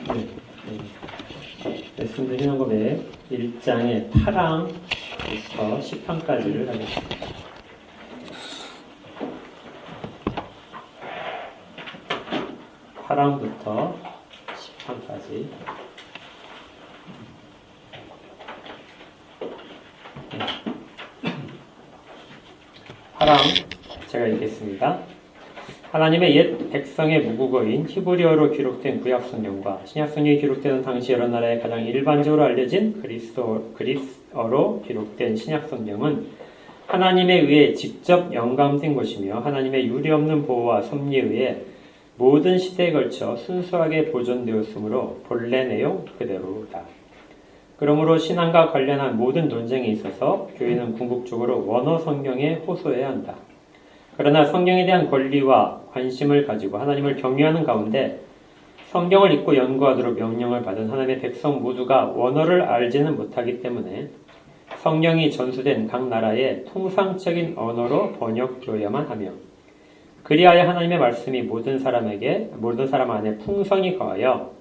네, 레슨 드리는 법에 1장의 8항부터 10항까지를 하겠습니다. (8항부터 10항까지) 8항 제가 읽겠습니다. 하나님의 옛 백성의 모국어인 히브리어로 기록된 구약성경과 신약성경이 기록되는 당시 여러 나라에 가장 일반적으로 알려진 그리스어로 기록된 신약성경은 하나님에 의해 직접 영감된 것이며 하나님의 유례없는 보호와 섭리에 의해 모든 시대에 걸쳐 순수하게 보존되었으므로 본래 내용 그대로다. 그러므로 신앙과 관련한 모든 논쟁에 있어서 교회는 궁극적으로 원어 성경에 호소해야 한다. 그러나 성경에 대한 권리와 관심을 가지고 하나님을 경외하는 가운데 성경을 읽고 연구하도록 명령을 받은 하나님의 백성 모두가 원어를 알지는 못하기 때문에 성경이 전수된 각 나라의 통상적인 언어로 번역되어야만 하며 그리하여 하나님의 말씀이 모든 사람 안에 풍성히 거하여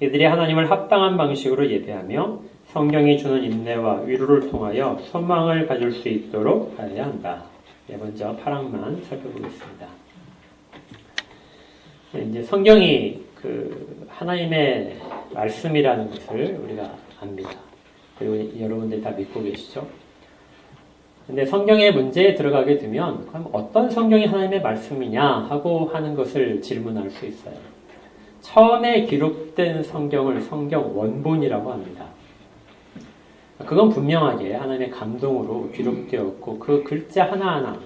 이들이 하나님을 합당한 방식으로 예배하며 성경이 주는 인내와 위로를 통하여 소망을 가질 수 있도록 하여야 한다. 먼저 8항만 살펴보겠습니다. 이제 성경이 하나님의 말씀이라는 것을 우리가 압니다. 그리고 여러분들이 다 믿고 계시죠? 근데 성경의 문제에 들어가게 되면 그럼 어떤 성경이 하나님의 말씀이냐 하고 하는 것을 질문할 수 있어요. 처음에 기록된 성경을 성경 원본이라고 합니다. 그건 분명하게 하나님의 감동으로 기록되었고 그 글자 하나하나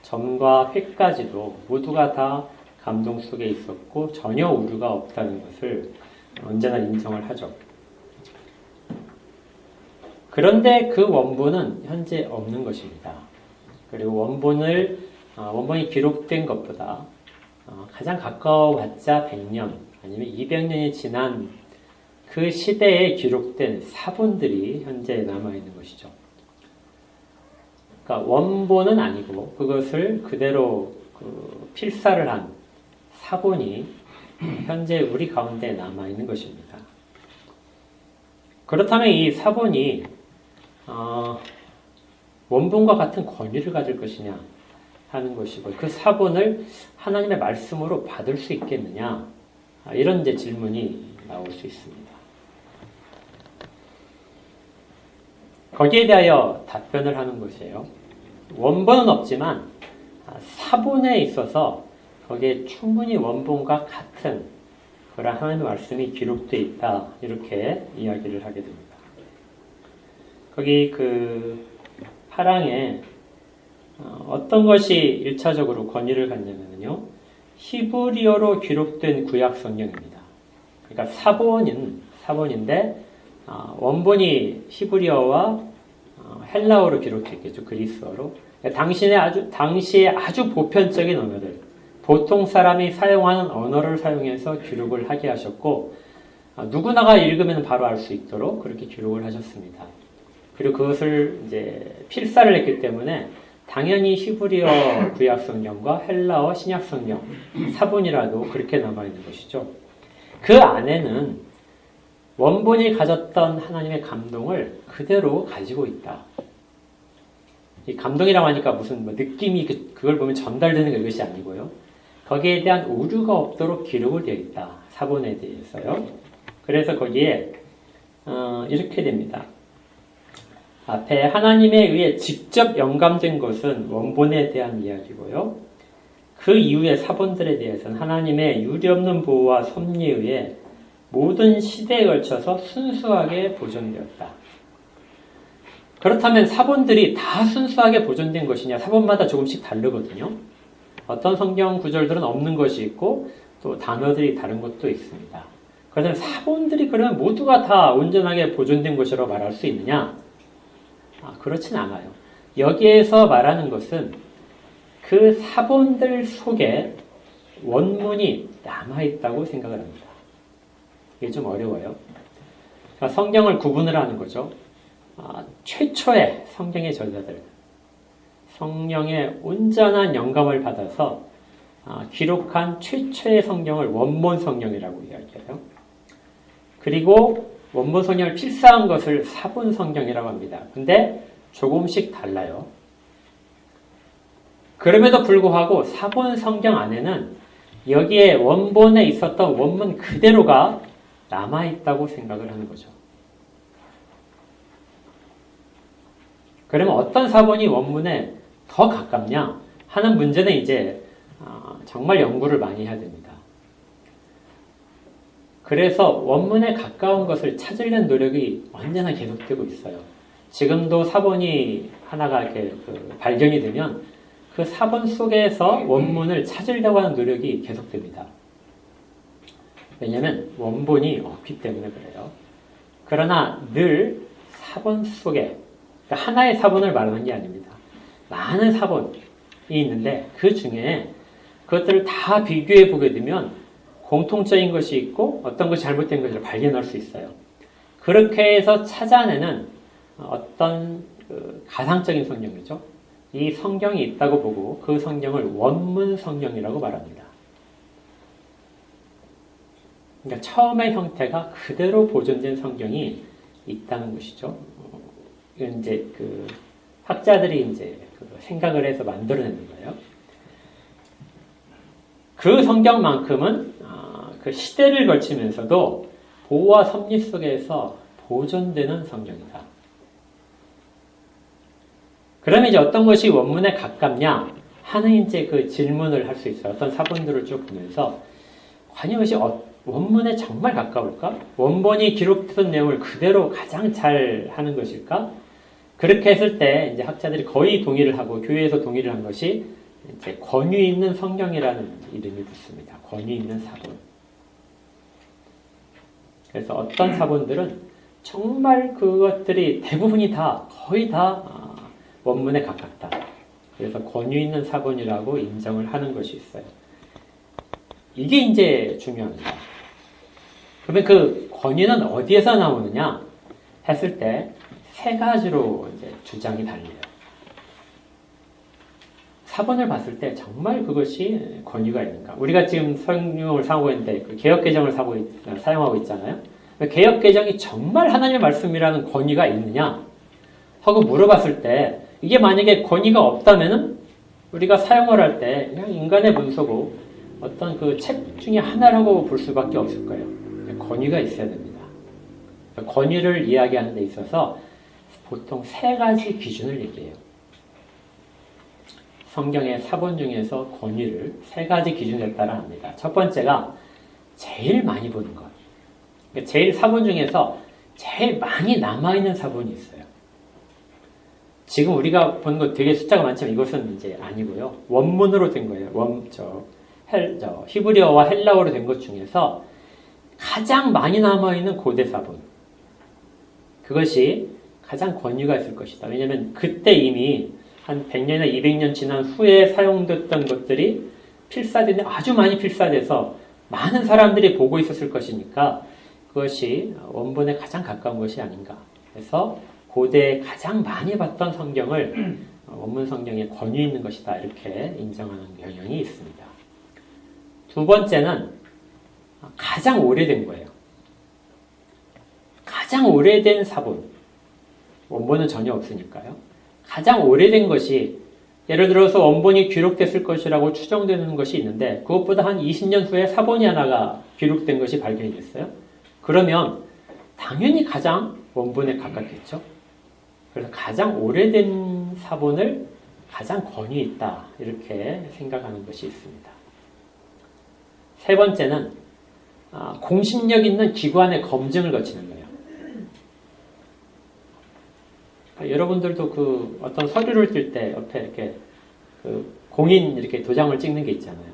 점과 획까지도 모두가 다 감동 속에 있었고 전혀 오류가 없다는 것을 언제나 인정을 하죠. 그런데 그 원본은 현재 없는 것입니다. 그리고 원본이 기록된 것보다 가장 가까워봤자 100년 아니면 200년이 지난 그 시대에 기록된 사본들이 현재 남아있는 것이죠. 그러니까 원본은 아니고 그것을 그대로 필사를 한 사본이 현재 우리 가운데 남아있는 것입니다. 그렇다면 이 사본이 원본과 같은 권위를 가질 것이냐 하는 것이고 그 사본을 하나님의 말씀으로 받을 수 있겠느냐 이런 이제 질문이 나올 수 있습니다. 거기에 대하여 답변을 하는 것이에요. 원본은 없지만 사본에 있어서 거기에 충분히 원본과 같은 그런 하나님의 말씀이 기록되어 있다. 이렇게 이야기를 하게 됩니다. 거기 8항에 어떤 것이 1차적으로 권위를 갖냐면요. 히브리어로 기록된 구약 성경입니다. 그러니까 사본인데 원본이 히브리어와 헬라어로 기록했겠죠. 그리스어로. 당시에 아주 보편적인 언어들, 보통 사람이 사용하는 언어를 사용해서 기록을 하게 하셨고 누구나가 읽으면 바로 알 수 있도록 그렇게 기록을 하셨습니다. 그리고 그것을 이제 필사를 했기 때문에 당연히 히브리어 구약 성경과 헬라어 신약 성경 사본이라도 그렇게 남아 있는 것이죠. 그 안에는 원본이 가졌던 하나님의 감동을 그대로 가지고 있다. 이 감동이라고 하니까 무슨 느낌이 그걸 보면 전달되는 것이 아니고요. 거기에 대한 오류가 없도록 기록을 되어 있다. 사본에 대해서요. 그래서 거기에 이렇게 됩니다. 앞에 하나님에 의해 직접 영감된 것은 원본에 대한 이야기고요. 그 이후의 사본들에 대해서는 하나님의 유례없는 보호와 섭리에 의해 모든 시대에 걸쳐서 순수하게 보존되었다. 그렇다면 사본들이 다 순수하게 보존된 것이냐? 사본마다 조금씩 다르거든요. 어떤 성경 구절들은 없는 것이 있고 또 단어들이 다른 것도 있습니다. 그렇다면 사본들이 그러면 모두가 다 온전하게 보존된 것이라고 말할 수 있느냐? 그렇진 않아요. 여기에서 말하는 것은 그 사본들 속에 원문이 남아있다고 생각을 합니다. 이게 좀 어려워요. 그러니까 성경을 구분을 하는 거죠. 최초의 성경의 저자들, 성령의 온전한 영감을 받아서 기록한 최초의 성경을 원본 성경이라고 이야기해요. 그리고 원본 성경을 필사한 것을 사본 성경이라고 합니다. 근데 조금씩 달라요. 그럼에도 불구하고 사본 성경 안에는 여기에 원본에 있었던 원문 그대로가 남아있다고 생각을 하는 거죠. 그러면 어떤 사본이 원문에 더 가깝냐 하는 문제는 이제 정말 연구를 많이 해야 됩니다. 그래서 원문에 가까운 것을 찾으려는 노력이 언제나 계속되고 있어요. 지금도 사본이 하나가 이렇게 발견이 되면 그 사본 속에서 원문을 찾으려고 하는 노력이 계속됩니다. 왜냐하면 원본이 없기 때문에 그래요. 그러나 늘 사본 속에, 그러니까 하나의 사본을 말하는 게 아닙니다. 많은 사본이 있는데 그 중에 그것들을 다 비교해 보게 되면 공통적인 것이 있고 어떤 것이 잘못된 것을 발견할 수 있어요. 그렇게 해서 찾아내는 어떤 가상적인 성경이죠. 이 성경이 있다고 보고 그 성경을 원문 성경이라고 말합니다. 그러니까 처음의 형태가 그대로 보존된 성경이 있다는 것이죠. 이건 이제 학자들이 이제 생각을 해서 만들어내는 거예요. 그 성경만큼은 그 시대를 거치면서도 보호와 섭리 속에서 보존되는 성경이다. 그러면 이제 어떤 것이 원문에 가깝냐 하는 이제 그 질문을 할 수 있어요. 어떤 사본들을 쭉 보면서 과연 이것이 원문에 정말 가까울까? 원본이 기록된 내용을 그대로 가장 잘 하는 것일까? 그렇게 했을 때 이제 학자들이 거의 동의를 하고 교회에서 동의를 한 것이 이제 권위 있는 성경이라는 이름이 붙습니다. 권위 있는 사본. 그래서 어떤 사본들은 정말 그것들이 대부분이 다 거의 다 원문에 가깝다. 그래서 권위 있는 사본이라고 인정을 하는 것이 있어요. 이게 이제 중요합니다. 그러면 그 권위는 어디에서 나오느냐 했을 때 세 가지로 이제 주장이 달려요. 사본을 봤을 때 정말 그것이 권위가 있는가? 우리가 지금 성경을 사용하고 있는데 개역개정을 사용하고 있잖아요. 개역개정이 정말 하나님의 말씀이라는 권위가 있느냐 하고 물어봤을 때 이게 만약에 권위가 없다면은 우리가 사용을 할 때 그냥 인간의 문서고 어떤 그 책 중에 하나라고 볼 수밖에 없을 거예요. 권위가 있어야 됩니다. 권위를 이야기하는 데 있어서 보통 세 가지 기준을 얘기해요. 성경의 사본 중에서 권위를 세 가지 기준에 따라 합니다. 첫 번째가 제일 많이 보는 것. 제일 사본 중에서 제일 많이 남아있는 사본이 있어요. 지금 우리가 보는 거 되게 숫자가 많지만 이것은 이제 아니고요. 원문으로 된 거예요. 히브리어와 헬라어로 된 것 중에서 가장 많이 남아있는 고대 사본. 그것이 가장 권위가 있을 것이다. 왜냐하면 그때 이미 한 100년이나 200년 지난 후에 사용됐던 것들이 아주 많이 필사돼서 많은 사람들이 보고 있었을 것이니까 그것이 원본에 가장 가까운 것이 아닌가. 그래서 고대에 가장 많이 봤던 성경을 원문 성경에 권위 있는 것이다. 이렇게 인정하는 경향이 있습니다. 두 번째는 가장 오래된 거예요. 가장 오래된 사본. 원본은 전혀 없으니까요. 가장 오래된 것이 예를 들어서 원본이 기록됐을 것이라고 추정되는 것이 있는데 그것보다 한 20년 후에 사본이 하나가 기록된 것이 발견이 됐어요. 그러면 당연히 가장 원본에 가깝겠죠. 그래서 가장 오래된 사본을 가장 권위 있다. 이렇게 생각하는 것이 있습니다. 세 번째는 공신력 있는 기관의 검증을 거치는 거예요. 여러분들도 어떤 서류를 뜰 때 옆에 이렇게 공인 이렇게 도장을 찍는 게 있잖아요.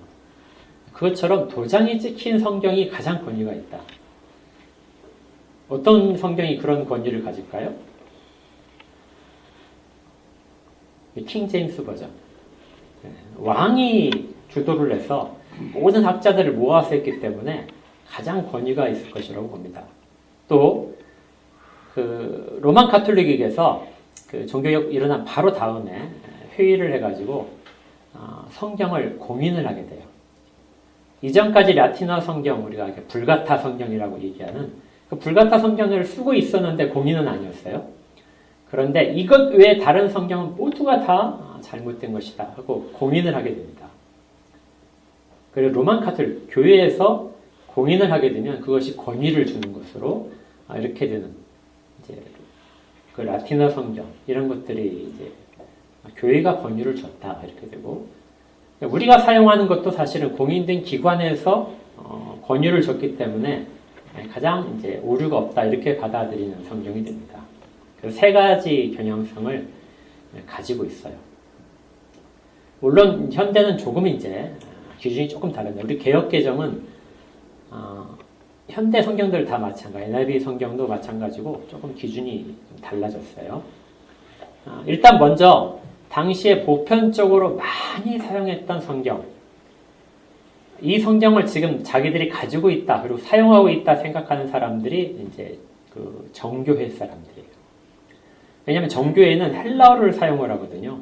그것처럼 도장이 찍힌 성경이 가장 권위가 있다. 어떤 성경이 그런 권위를 가질까요? 킹 제임스 버전. 왕이 주도를 해서 모든 학자들을 모아서 했기 때문에 가장 권위가 있을 것이라고 봅니다. 또 로만 가톨릭에서 종교개혁 일어난 바로 다음에 회의를 해가지고 성경을 공인을 하게 돼요. 이전까지 라틴어 성경, 우리가 불가타 성경이라고 얘기하는 그 불가타 성경을 쓰고 있었는데 공인은 아니었어요. 그런데 이것 외에 다른 성경은 모두가 다 잘못된 것이다 하고 공인을 하게 됩니다. 그리고 로만 카톨릭 교회에서 공인을 하게 되면 그것이 권위를 주는 것으로 이렇게 되는 이제 그 라틴어 성경 이런 것들이 이제 교회가 권위를 줬다 이렇게 되고 우리가 사용하는 것도 사실은 공인된 기관에서 권위를 줬기 때문에 가장 이제 오류가 없다 이렇게 받아들이는 성경이 됩니다. 그래서 세 가지 경향성을 가지고 있어요. 물론 현대는 조금 이제 기준이 조금 다른데 우리 개역개정은 현대 성경들 다 마찬가지, NIV 성경도 마찬가지고 조금 기준이 좀 달라졌어요. 일단 먼저 당시에 보편적으로 많이 사용했던 성경, 이 성경을 지금 자기들이 가지고 있다 그리고 사용하고 있다 생각하는 사람들이 이제 그 정교회 사람들이에요. 왜냐하면 정교회는 헬라어를 사용을 하거든요.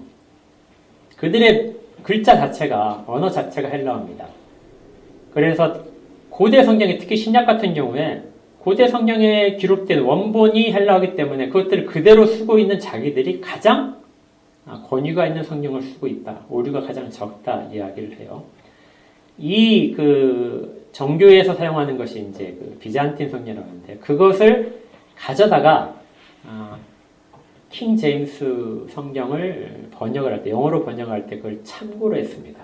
그들의 글자 자체가 언어 자체가 헬라어입니다. 그래서 고대 성경에 특히 신약 같은 경우에 고대 성경에 기록된 원본이 헬라어이기 때문에 그것들을 그대로 쓰고 있는 자기들이 가장 권위가 있는 성경을 쓰고 있다. 오류가 가장 적다 이야기를 해요. 이 그 정교회에서 사용하는 것이 이제 그 비잔틴 성경이라고 하는데 그것을 가져다가 킹 제임스 성경을 번역을 할 때 영어로 번역할 때 그걸 참고로 했습니다.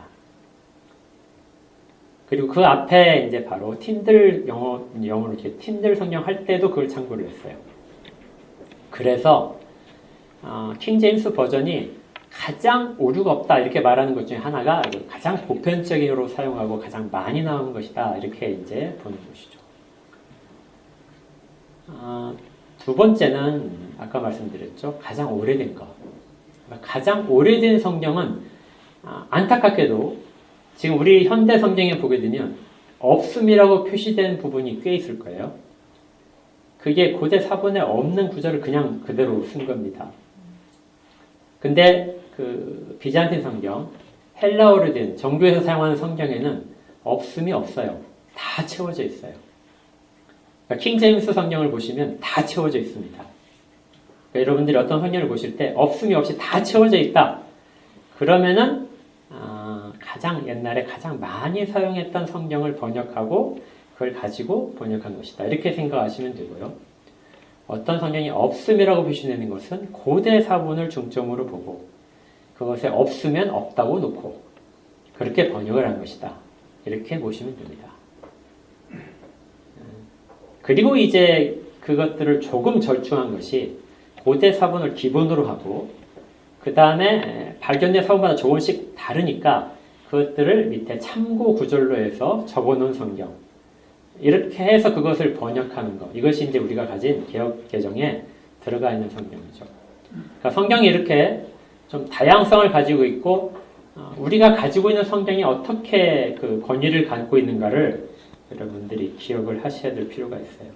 그리고 그 앞에 이제 바로 틴들 영어로 이렇게 틴들 성경 할 때도 그걸 참고를 했어요. 그래서 킹 제임스 버전이 가장 오류가 없다 이렇게 말하는 것 중에 하나가 가장 보편적으로 사용하고 가장 많이 나오는 것이다 이렇게 이제 보는 것이죠. 두 번째는 아까 말씀드렸죠. 가장 오래된 것. 가장 오래된 성경은 안타깝게도 지금 우리 현대 성경에 보게 되면 없음이라고 표시된 부분이 꽤 있을 거예요. 그게 고대 사본에 없는 구절을 그냥 그대로 쓴 겁니다. 근데 그 비잔틴 성경, 헬라어로 된 정교에서 사용하는 성경에는 없음이 없어요. 다 채워져 있어요. 그러니까 킹 제임스 성경을 보시면 다 채워져 있습니다. 그러니까 여러분들이 어떤 성경을 보실 때 없음이 없이 다 채워져 있다. 그러면은 가장 옛날에 가장 많이 사용했던 성경을 번역하고 그걸 가지고 번역한 것이다. 이렇게 생각하시면 되고요. 어떤 성경이 없음이라고 표시되는 것은 고대 사본을 중점으로 보고 그것에 없으면 없다고 놓고 그렇게 번역을 한 것이다. 이렇게 보시면 됩니다. 그리고 이제 그것들을 조금 절충한 것이 고대 사본을 기본으로 하고 그 다음에 발견된 사본마다 조금씩 다르니까 그것들을 밑에 참고 구절로 해서 적어놓은 성경 이렇게 해서 그것을 번역하는 것 이것이 이제 우리가 가진 개역 개정에 들어가 있는 성경이죠. 그러니까 성경이 이렇게 좀 다양성을 가지고 있고 우리가 가지고 있는 성경이 어떻게 그 권위를 갖고 있는가를 여러분들이 기억을 하셔야 될 필요가 있어요.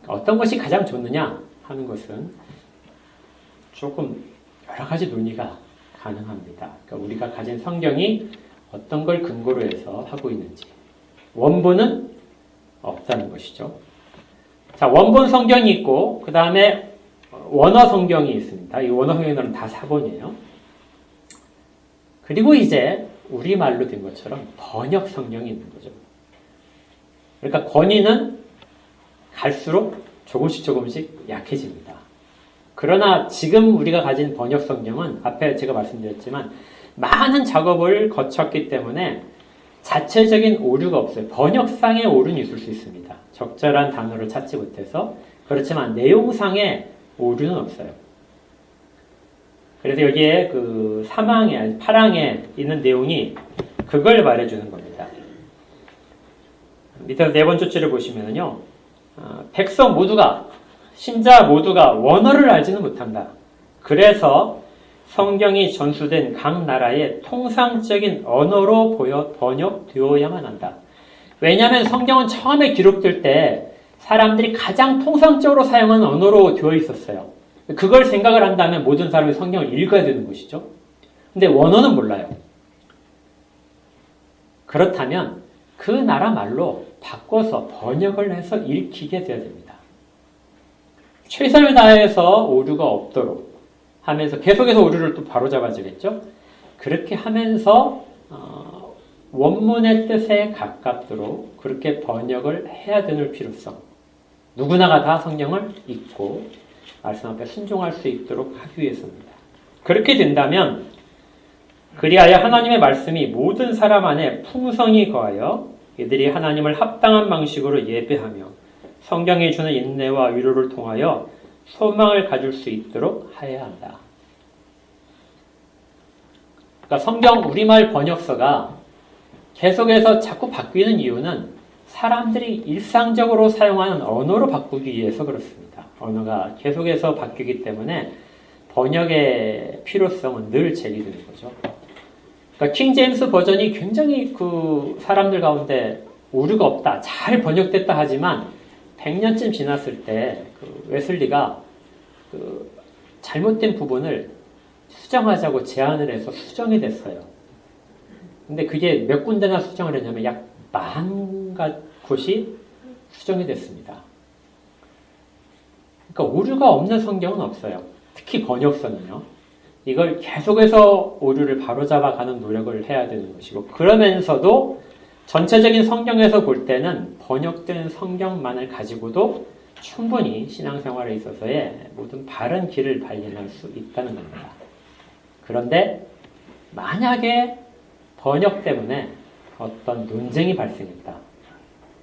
어떤 것이 가장 좋느냐 하는 것은 조금 여러 가지 논의가 가능합니다. 그러니까 우리가 가진 성경이 어떤 걸 근거로 해서 하고 있는지 원본은 없다는 것이죠. 자, 원본 성경이 있고 그 다음에 원어 성경이 있습니다. 이 원어 성경들은 다 사본이에요. 그리고 이제 우리말로 된 것처럼 번역 성경이 있는 거죠. 그러니까 권위는 갈수록 조금씩 약해집니다. 그러나 지금 우리가 가진 번역 성경은 앞에 제가 말씀드렸지만 많은 작업을 거쳤기 때문에 자체적인 오류가 없어요. 번역상의 오류는 있을 수 있습니다. 적절한 단어를 찾지 못해서. 그렇지만 내용상의 오류는 없어요. 그래서 여기에 그 파랑에 있는 내용이 그걸 말해주는 겁니다. 밑에서 네 번째 줄을 보시면요. 백성 모두가, 신자 모두가 원어를 알지는 못한다. 그래서 성경이 전수된 각 나라의 통상적인 언어로 번역되어야만 한다. 왜냐하면 성경은 처음에 기록될 때 사람들이 가장 통상적으로 사용하는 언어로 되어 있었어요. 그걸 생각을 한다면 모든 사람이 성경을 읽어야 되는 것이죠. 근데 원어는 몰라요. 그렇다면 그 나라 말로 바꿔서 번역을 해서 읽히게 되어야 됩니다. 최선을 다해서 오류가 없도록 하면서 계속해서 오류를 또 바로잡아주겠죠. 그렇게 하면서 원문의 뜻에 가깝도록 그렇게 번역을 해야 되는 필요성. 누구나가 다 성경을 읽고 말씀 앞에 순종할 수 있도록 하기 위해서입니다. 그렇게 된다면 그리하여 하나님의 말씀이 모든 사람 안에 풍성히 거하여 이들이 하나님을 합당한 방식으로 예배하며 성경이 주는 인내와 위로를 통하여 소망을 가질 수 있도록 하여야 한다. 그러니까 성경 우리말 번역서가 계속해서 자꾸 바뀌는 이유는 사람들이 일상적으로 사용하는 언어로 바꾸기 위해서 그렇습니다. 언어가 계속해서 바뀌기 때문에 번역의 필요성은 늘 제기되는 거죠. 그러니까 킹 제임스 버전이 굉장히 그 사람들 가운데 오류가 없다, 잘 번역됐다 하지만 100년쯤 지났을 때 그 웨슬리가 그 잘못된 부분을 수정하자고 제안을 해서 수정이 됐어요. 근데 그게 몇 군데나 수정을 했냐면 약 40곳이 수정이 됐습니다. 그러니까 오류가 없는 성경은 없어요. 특히 번역서는요. 이걸 계속해서 오류를 바로잡아가는 노력을 해야 되는 것이고, 그러면서도 전체적인 성경에서 볼 때는 번역된 성경만을 가지고도 충분히 신앙생활에 있어서의 모든 바른 길을 발견할 수 있다는 겁니다. 그런데 만약에 번역 때문에 어떤 논쟁이 발생했다.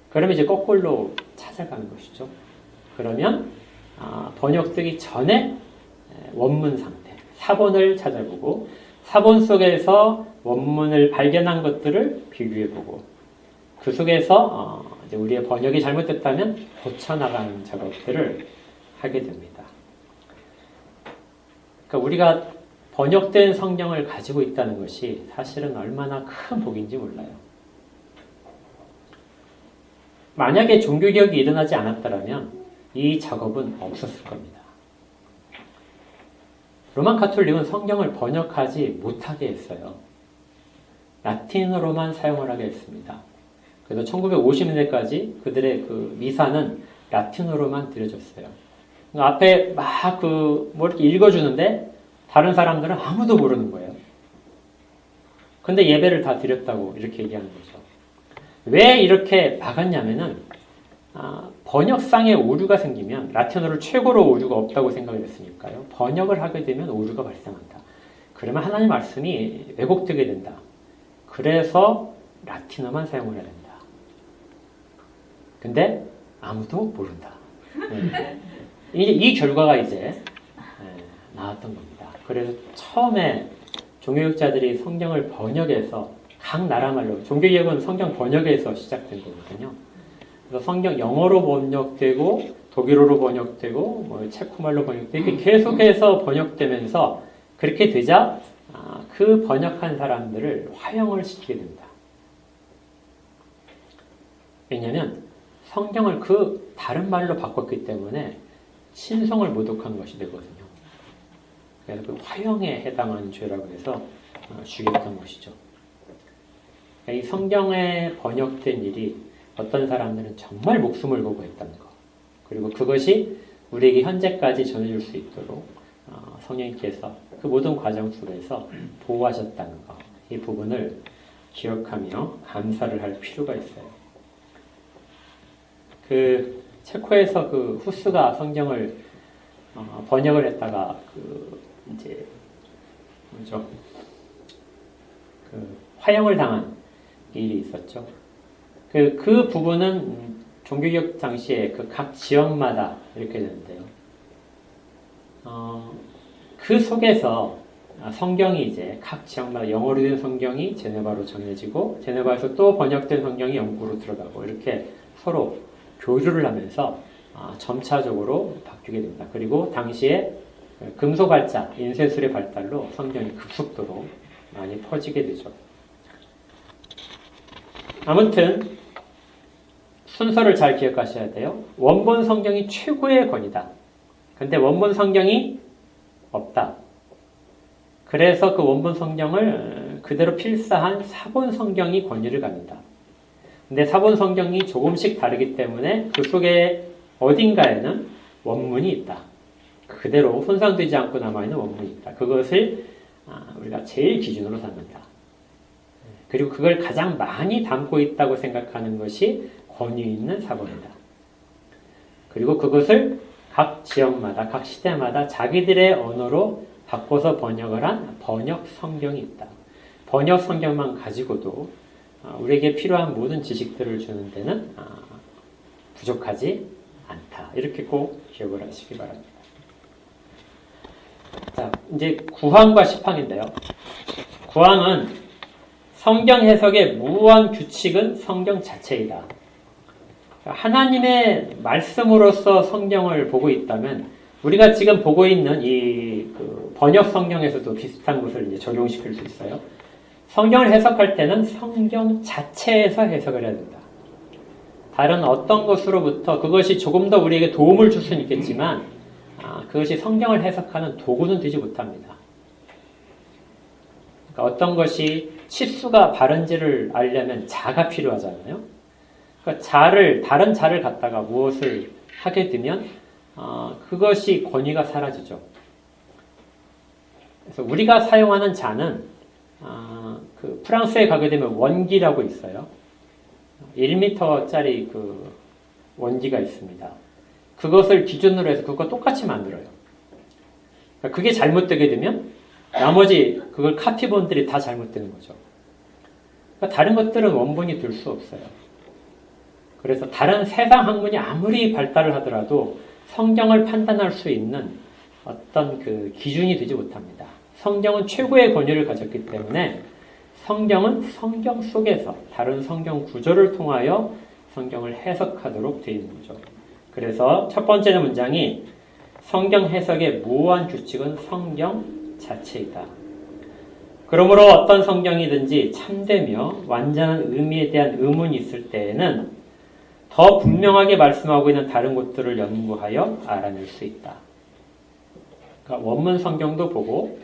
그러면 이제 거꾸로 찾아가는 것이죠. 그러면 번역되기 전에 원문 상태, 사본을 찾아보고 사본 속에서 원문을 발견한 것들을 비교해보고 그 속에서 이제 우리의 번역이 잘못됐다면 고쳐나가는 작업들을 하게 됩니다. 그러니까 우리가 번역된 성경을 가지고 있다는 것이 사실은 얼마나 큰 복인지 몰라요. 만약에 종교개혁이 일어나지 않았더라면 이 작업은 없었을 겁니다. 로만 가톨릭은 성경을 번역하지 못하게 했어요. 라틴어로만 사용을 하게 했습니다. 그래서 1950년대까지 그들의 그 미사는 라틴어로만 드려졌어요. 앞에 막 뭐 이렇게 읽어주는데 다른 사람들은 아무도 모르는 거예요. 근데 예배를 다 드렸다고 이렇게 얘기하는 거죠. 왜 이렇게 막았냐면은 번역상에 오류가 생기면 라틴어를 최고로 오류가 없다고 생각을 했으니까요. 번역을 하게 되면 오류가 발생한다. 그러면 하나님의 말씀이 왜곡되게 된다. 그래서 라틴어만 사용을 해야 된다. 근데 아무도 모른다. 이 결과가 이제 나왔던 겁니다. 그래서 처음에 종교개혁자들이 성경을 번역해서 각 나라 말로, 종교개혁은 성경 번역에서 시작된 거거든요. 그래서 성경 영어로 번역되고 독일어로 번역되고 뭐 체코말로 번역되고 이렇게 계속해서 번역되면서 그렇게 되자 그 번역한 사람들을 화형을 시키게 됩니다. 왜냐하면 성경을 그 다른 말로 바꿨기 때문에 신성을 모독한 것이 되거든요. 그래서 그 화형에 해당하는 죄라고 해서 죽였던 것이죠. 이 성경에 번역된 일이 어떤 사람들은 정말 목숨을 걸고 했다는 것, 그리고 그것이 우리에게 현재까지 전해줄 수 있도록 성령님께서 그 모든 과정 속에서 보호하셨다는 것, 이 부분을 기억하며 감사를 할 필요가 있어요. 그 체코에서 그 후스가 성경을 번역을 했다가 이제 뭐죠? 화형을 당한 일이 있었죠. 그 부분은 종교개혁 당시에 그 각 지역마다 이렇게 되는데요. 그 속에서 성경이 이제 각 지역마다 영어로 된 성경이 제네바로 전해지고 제네바에서 또 번역된 성경이 영국으로 들어가고 이렇게 서로 교류를 하면서 점차적으로 바뀌게 됩니다. 그리고 당시에 금속 발자, 인쇄술의 발달로 성경이 급속도로 많이 퍼지게 되죠. 아무튼 순서를 잘 기억하셔야 돼요. 원본 성경이 최고의 권위다. 근데 원본 성경이 없다. 그래서 그 원본 성경을 그대로 필사한 사본 성경이 권위를 갖는다. 근데 사본 성경이 조금씩 다르기 때문에 그 속에 어딘가에는 원문이 있다. 그대로 손상되지 않고 남아있는 원문이 있다. 그것을 우리가 제일 기준으로 삼는다. 그리고 그걸 가장 많이 담고 있다고 생각하는 것이 권위 있는 사본이다. 그리고 그것을 각 지역마다, 각 시대마다 자기들의 언어로 바꿔서 번역을 한 번역 성경이 있다. 번역 성경만 가지고도 우리에게 필요한 모든 지식들을 주는 데는 부족하지 않다. 이렇게 꼭 기억을 하시기 바랍니다. 자, 이제 구항과 시팡인데요. 구항은 성경 해석의 무한 규칙은 성경 자체이다. 하나님의 말씀으로서 성경을 보고 있다면 우리가 지금 보고 있는 이 번역 성경에서도 비슷한 것을 이제 적용시킬 수 있어요. 성경을 해석할 때는 성경 자체에서 해석을 해야 된다. 다른 어떤 것으로부터 그것이 조금 더 우리에게 도움을 줄 수는 있겠지만 그것이 성경을 해석하는 도구는 되지 못합니다. 그러니까 어떤 것이 치수가 바른지를 알려면 자가 필요하잖아요. 그러니까 다른 자를 갖다가 무엇을 하게 되면 그것이 권위가 사라지죠. 그래서 우리가 사용하는 자는 그 프랑스에 가게 되면 원기라고 있어요. 1m짜리 그 원기가 있습니다. 그것을 기준으로 해서 그거 똑같이 만들어요. 그러니까 그게 잘못되게 되면 나머지 그걸 카피본들이 다 잘못되는 거죠. 그러니까 다른 것들은 원본이 될 수 없어요. 그래서 다른 세상 학문이 아무리 발달을 하더라도 성경을 판단할 수 있는 어떤 그 기준이 되지 못합니다. 성경은 최고의 권위를 가졌기 때문에 성경은 성경 속에서 다른 성경 구조를 통하여 성경을 해석하도록 되어 있는 거죠. 그래서 첫 번째 문장이 성경 해석의 무한 규칙은 성경 자체이다. 그러므로 어떤 성경이든지 참되며 완전한 의미에 대한 의문이 있을 때에는 더 분명하게 말씀하고 있는 다른 곳들을 연구하여 알아낼 수 있다. 그러니까 원문 성경도 보고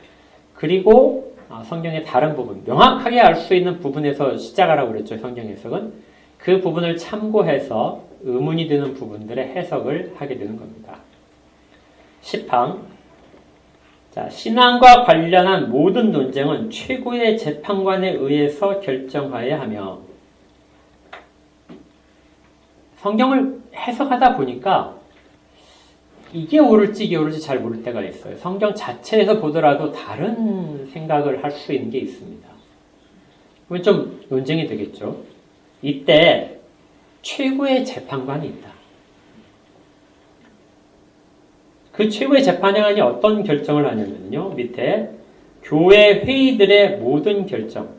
그리고 성경의 다른 부분, 명확하게 알 수 있는 부분에서 시작하라고 그랬죠. 성경 해석은. 그 부분을 참고해서 의문이 드는 부분들의 해석을 하게 되는 겁니다. 시팡. 자, 신앙과 관련한 모든 논쟁은 최고의 재판관에 의해서 결정하여야 하며 성경을 해석하다 보니까 이게 옳을지 이게 옳을지 잘 모를 때가 있어요. 성경 자체에서 보더라도 다른 생각을 할 수 있는 게 있습니다. 그건 좀 논쟁이 되겠죠. 이때 최고의 재판관이 있다. 그 최고의 재판관이 어떤 결정을 하냐면요. 밑에 교회 회의들의 모든 결정,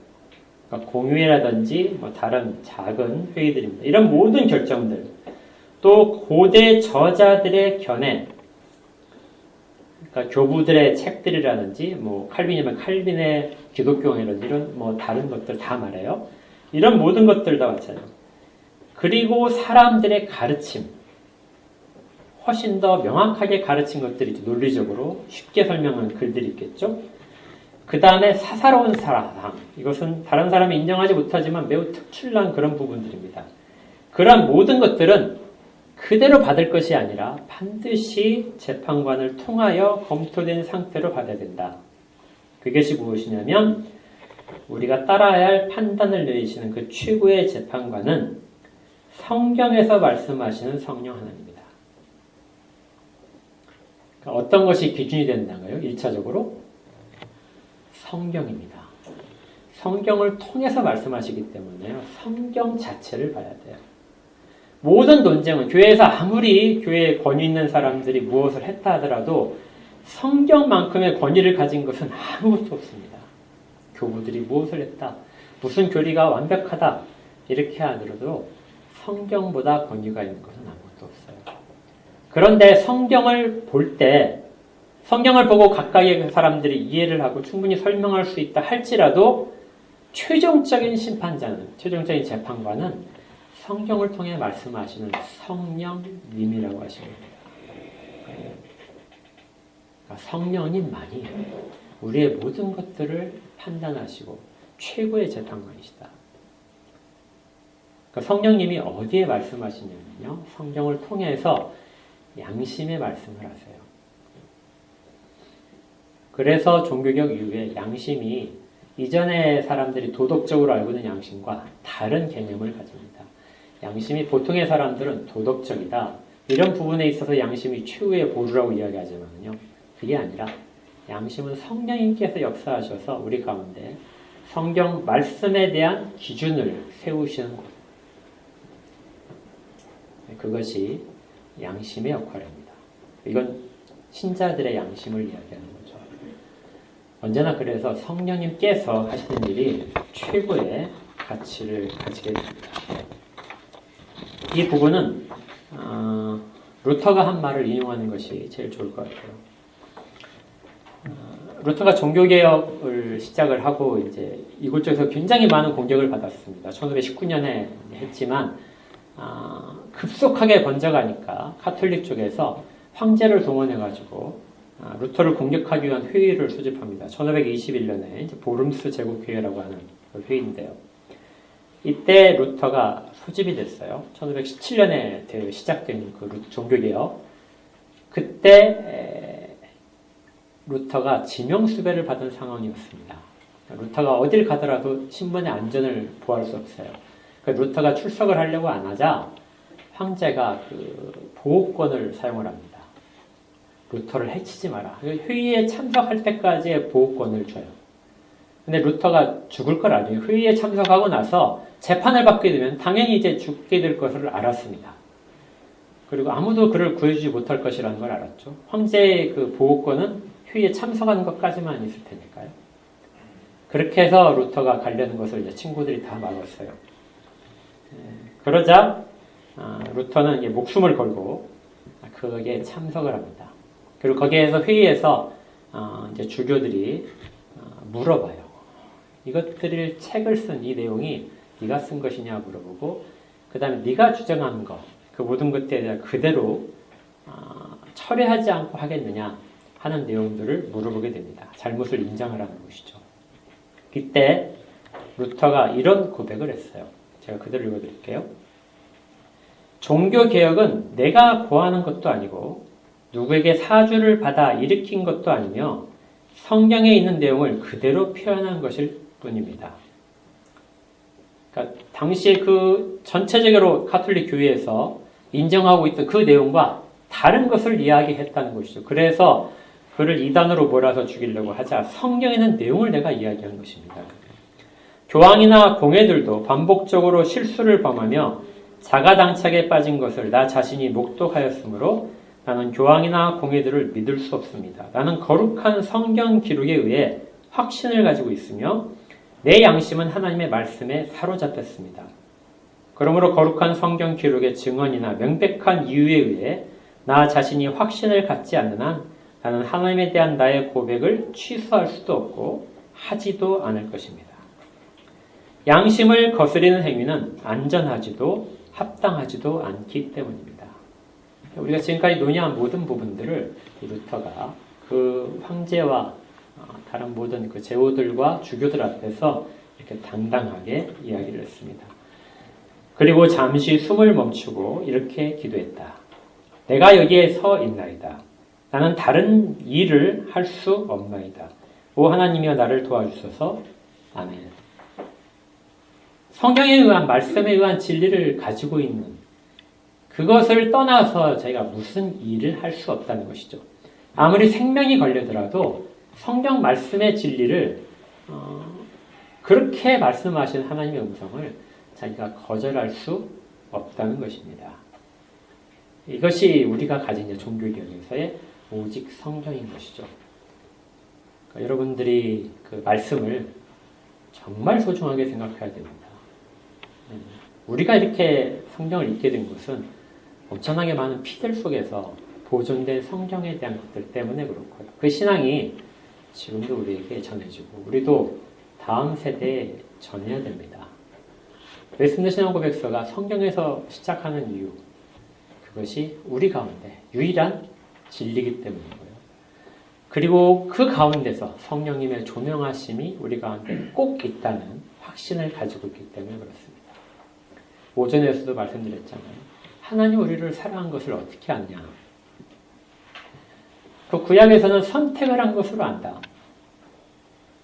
그러니까 공회라든지 뭐 다른 작은 회의들입니다. 이런 모든 결정들, 또 고대 저자들의 견해, 그러니까 교부들의 책들이라든지 뭐 칼빈이면 칼빈의 기독교라든지 이런 뭐 다른 것들 다 말해요. 이런 모든 것들 다 마찬가지예요. 그리고 사람들의 가르침, 훨씬 더 명확하게 가르친 것들이 논리적으로 쉽게 설명하는 글들이 있겠죠. 그 다음에 사사로운 사상, 이것은 다른 사람이 인정하지 못하지만 매우 특출난 그런 부분들입니다. 그런 모든 것들은 그대로 받을 것이 아니라 반드시 재판관을 통하여 검토된 상태로 받아야 된다. 그것이 무엇이냐면 우리가 따라야 할 판단을 내리시는 그 최고의 재판관은 성경에서 말씀하시는 성령 하나님입니다. 그러니까 어떤 것이 기준이 된다고요? 1차적으로 성경입니다. 성경을 통해서 말씀하시기 때문에요. 성경 자체를 봐야 돼요. 모든 논쟁은 교회에서 아무리 교회에 권위 있는 사람들이 무엇을 했다 하더라도 성경만큼의 권위를 가진 것은 아무것도 없습니다. 교부들이 무엇을 했다, 무슨 교리가 완벽하다 이렇게 하더라도 성경보다 권위가 있는 것은 아무것도 없어요. 그런데 성경을 볼 때 성경을 보고 가까이의 사람들이 이해를 하고 충분히 설명할 수 있다 할지라도 최종적인 심판자는, 최종적인 재판관은 성경을 통해 말씀하시는 성령님이라고 하십니다. 그러니까 성령님만이 우리의 모든 것들을 판단하시고 최고의 재판관이시다. 성령님이 어디에 말씀하시냐면요. 성경을 통해서 양심의 말씀을 하세요. 그래서 종교개혁 이후에 양심이 이전에 사람들이 도덕적으로 알고 있는 양심과 다른 개념을 가집니다. 양심이 보통의 사람들은 도덕적이다. 이런 부분에 있어서 양심이 최후의 보루라고 이야기하지만요. 그게 아니라 양심은 성령님께서 역사하셔서 우리 가운데 성경 말씀에 대한 기준을 세우시는 것. 그것이 양심의 역할입니다. 이건 신자들의 양심을 이야기하는 거죠. 언제나 그래서 성령님께서 하시는 일이 최고의 가치를 가지게 됩니다. 이 부분은 루터가 한 말을 인용하는 것이 제일 좋을 것 같아요. 루터가 종교개혁을 시작을 하고 이제 이곳저곳에서 굉장히 많은 공격을 받았습니다. 1519년에 했지만 급속하게 번져가니까 카톨릭 쪽에서 황제를 동원해가지고 루터를 공격하기 위한 회의를 소집합니다. 1521년에 이제 보름스 제국회의라고 하는 그 회의인데요. 이때 루터가 소집이 됐어요. 1517년에 시작된 그 종교개혁. 그때 루터가 지명수배를 받은 상황이었습니다. 루터가 어딜 가더라도 신분의 안전을 보호할 수 없어요. 루터가 출석을 하려고 안 하자 황제가 그 보호권을 사용을 합니다. 루터를 해치지 마라. 회의에 참석할 때까지의 보호권을 줘요. 근데 루터가 죽을 걸 알아요. 회의에 참석하고 나서 재판을 받게 되면 당연히 이제 죽게 될 것을 알았습니다. 그리고 아무도 그를 구해주지 못할 것이라는 걸 알았죠. 황제의 그 보호권은 회의에 참석하는 것까지만 있을 테니까요. 그렇게 해서 루터가 가려는 것을 이제 친구들이 다 막았어요. 그러자 루터는 이제 목숨을 걸고 거기에 참석을 합니다. 그리고 거기에서 회의에서 이제 주교들이 물어봐요. 이것들을 책을 쓴 이 내용이 네가 쓴 것이냐 물어보고 그 다음에 네가 주장한 것, 그 모든 것들에 대해 그대로 철회하지 않고 하겠느냐 하는 내용들을 물어보게 됩니다. 잘못을 인정하라는 것이죠. 이때 루터가 이런 고백을 했어요. 제가 그대로 읽어드릴게요. 종교개혁은 내가 고하는 것도 아니고 누구에게 사주를 받아 일으킨 것도 아니며 성경에 있는 내용을 그대로 표현한 것일 뿐입니다. 그러니까 당시에 그 전체적으로 카톨릭 교회에서 인정하고 있던 그 내용과 다른 것을 이야기했다는 것이죠. 그래서 그를 이단으로 몰아서 죽이려고 하자 성경에 있는 내용을 내가 이야기한 것입니다. 교황이나 공회들도 반복적으로 실수를 범하며 자가당착에 빠진 것을 나 자신이 목독하였으므로 나는 교황이나 공회들을 믿을 수 없습니다. 나는 거룩한 성경 기록에 의해 확신을 가지고 있으며 내 양심은 하나님의 말씀에 사로잡혔습니다. 그러므로 거룩한 성경 기록의 증언이나 명백한 이유에 의해 나 자신이 확신을 갖지 않는 한 나는 하나님에 대한 나의 고백을 취소할 수도 없고 하지도 않을 것입니다. 양심을 거스리는 행위는 안전하지도 합당하지도 않기 때문입니다. 우리가 지금까지 논의한 모든 부분들을 루터가 그 황제와 다른 모든 그 제후들과 주교들 앞에서 이렇게 당당하게 이야기를 했습니다. 그리고 잠시 숨을 멈추고 이렇게 기도했다. 내가 여기에 서 있나이다. 나는 다른 일을 할 수 없나이다. 오 하나님이여 나를 도와주소서. 아멘. 성경에 의한 말씀에 의한 진리를 가지고 있는 그것을 떠나서 저희가 무슨 일을 할 수 없다는 것이죠. 아무리 생명이 걸리더라도 성경 말씀의 진리를 그렇게 말씀하신 하나님의 음성을 자기가 거절할 수 없다는 것입니다. 이것이 우리가 가진 종교개혁에서의 오직 성경인 것이죠. 그러니까 여러분들이 그 말씀을 정말 소중하게 생각해야 됩니다. 우리가 이렇게 성경을 읽게 된 것은 엄청나게 많은 피들 속에서 보존된 성경에 대한 것들 때문에 그렇고요. 그 신앙이 지금도 우리에게 전해지고 우리도 다음 세대에 전해야 됩니다. 웨스민스터 신앙고백서가 성경에서 시작하는 이유, 그것이 우리 가운데 유일한 진리이기 때문이고요. 그리고 그 가운데서 성령님의 조명하심이 우리 가운데 꼭 있다는 확신을 가지고 있기 때문에 그렇습니다. 오전에서도 말씀드렸잖아요. 하나님 우리를 사랑한 것을 어떻게 아냐? 그 구약에서는 선택을 한 것으로 안다.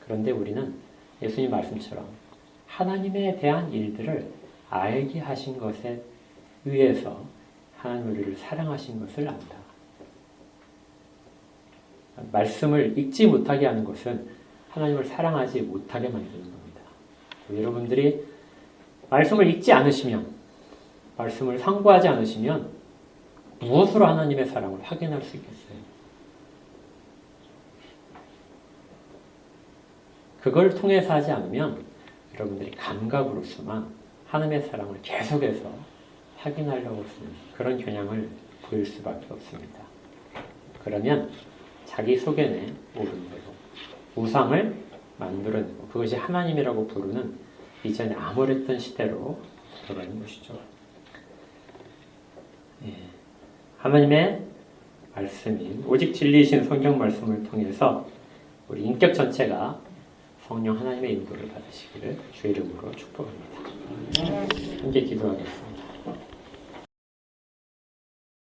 그런데 우리는 예수님 말씀처럼 하나님에 대한 일들을 알게 하신 것에 의해서 하나님 우리를 사랑하신 것을 안다. 말씀을 읽지 못하게 하는 것은 하나님을 사랑하지 못하게 만드는 겁니다. 여러분들이 말씀을 읽지 않으시면, 말씀을 상고하지 않으시면 무엇으로 하나님의 사랑을 확인할 수 있겠어요? 그걸 통해서 하지 않으면 여러분들이 감각으로서만 하나님의 사랑을 계속해서 확인하려고 쓰는 그런 경향을 보일 수밖에 없습니다. 그러면 자기 소견에 오른 대로 우상을 만들어내고 그것이 하나님이라고 부르는 이전에 암울했던 시대로 들어가는 것이죠. 하나님의 말씀인 오직 진리이신 성경 말씀을 통해서 우리 인격 전체가 성령 하나님의 인도를 받으시기를 주의 이름으로 축복합니다. 함께 기도하겠습니다.